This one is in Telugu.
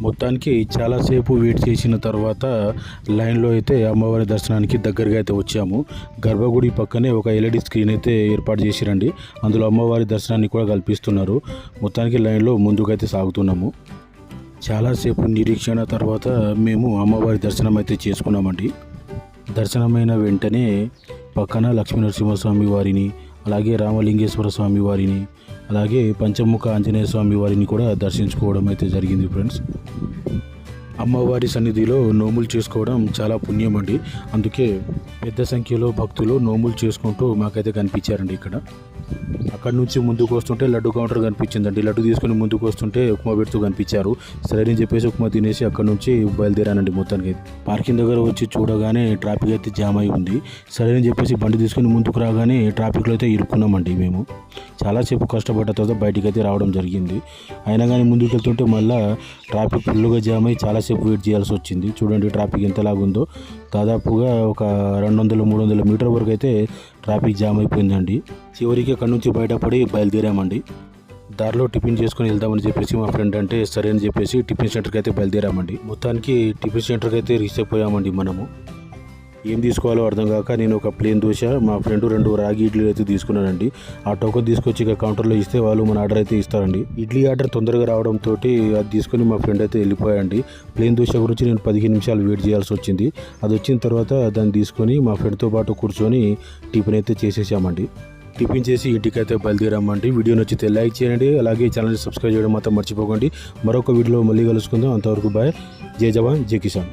మొత్తానికి చాలాసేపు వెయిట్ చేసిన తర్వాత లైన్లో అయితే అమ్మవారి దర్శనానికి దగ్గరగా అయితే వచ్చాము. గర్భగుడి పక్కనే ఒక ఎల్ఈడి స్క్రీన్ అయితే ఏర్పాటు చేసిరండి. అందులో అమ్మవారి దర్శనాన్ని కూడా కల్పిస్తున్నారు. మొత్తానికి లైన్లో ముందుకైతే సాగుతున్నాము. చాలాసేపు నిరీక్షణ తర్వాత మేము అమ్మవారి దర్శనం అయితే చేసుకున్నామండి. దర్శనమైన వెంటనే పక్కన లక్ష్మీనరసింహస్వామి వారిని, అలాగే రామలింగేశ్వర స్వామి వారిని, అలాగే పంచముఖ ఆంజనేయ స్వామి వారిని కూడా దర్శించుకోవడం అయితే జరిగింది ఫ్రెండ్స్. అమ్మవారి సన్నిధిలో నోములు చేసుకోవడం చాలా పుణ్యం అండి. అందుకే పెద్ద సంఖ్యలో భక్తులు నోములు చేసుకుంటూ మాకైతే కనిపించారండి. అక్కడ నుంచి ముందుకు వస్తుంటే లడ్డు కౌంటర్ కనిపించిందండి. లడ్డు తీసుకుని ముందుకు వస్తుంటే ఉప్మా పెడుతూ కనిపించారు. సరే అని చెప్పేసి ఉప్మా తినేసి అక్కడ నుంచి బయలుదేరానండి. మొత్తానికి పార్కింగ్ దగ్గర వచ్చి చూడగానే ట్రాఫిక్ అయితే జామ్ అయి ఉంది. సరే అని చెప్పేసి బండి తీసుకుని ముందుకు రాగానే ట్రాఫిక్లో అయితే ఇరుక్కున్నామండి. మేము చాలాసేపు కష్టపడ్డ తర్వాత బయటికి అయితే రావడం జరిగింది. అయినా కానీ ముందుకు వెళ్తుంటే మళ్ళీ ట్రాఫిక్ ఫుల్గా జామ్ అయ్యి చాలాసేపు వెయిట్ చేయాల్సి వచ్చింది. చూడండి ట్రాఫిక్ ఎంతలాగుందో. దాదాపుగా ఒక 200-300 మీటర్ వరకు అయితే ట్రాఫిక్ జామ్ అయిపోయిందండి. చివరికి అక్కడ నుంచి బయటపడి బయలుదేరామండి. దారిలో టిఫిన్ చేసుకుని వెళ్దామని చెప్పేసి మా ఫ్రెండ్ అంటే సరే అని చెప్పేసి టిఫిన్ సెంటర్కి అయితే బయలుదేరామండి. మొత్తానికి టిఫిన్ సెంటర్కి అయితే రీచ్ అయిపోయామండి. మనము ఏం తీసుకోవాలో అర్థం కాక నేను ఒక ప్లేన్ దోశ, మా ఫ్రెండ్ 2 రాగి ఇడ్లీలు అయితే తీసుకున్నానండి. ఆ టోకెన్ తీసుకొచ్చి ఇక కౌంటర్లో ఇస్తే వాళ్ళు మన ఆర్డర్ అయితే ఇస్తారండి. ఇడ్లీ ఆర్డర్ తొందరగా రావడంతో అది తీసుకుని మా ఫ్రెండ్ అయితే వెళ్ళిపోయాయండి. ప్లేన్ దోశ గురించి నేను 15 నిమిషాలు వెయిట్ చేయాల్సి వచ్చింది. అది వచ్చిన తర్వాత దాన్ని తీసుకొని మా ఫ్రెండ్తో పాటు కూర్చొని టిఫిన్ అయితే చేసేసామండి. టిఫిన్ చేసి ఇంటికి అయితే బయలుదేరామండి. వీడియో నచ్చితే లైక్ చేయండి, అలాగే ఛానల్ని సబ్స్క్రైబ్ చేయడం మాత్రం మర్చిపోకండి. మరొక వీడియోలో మళ్ళీ కలుసుకుందాం. అంతవరకు బాయ్. జై జవాన్ జై కిసాన్.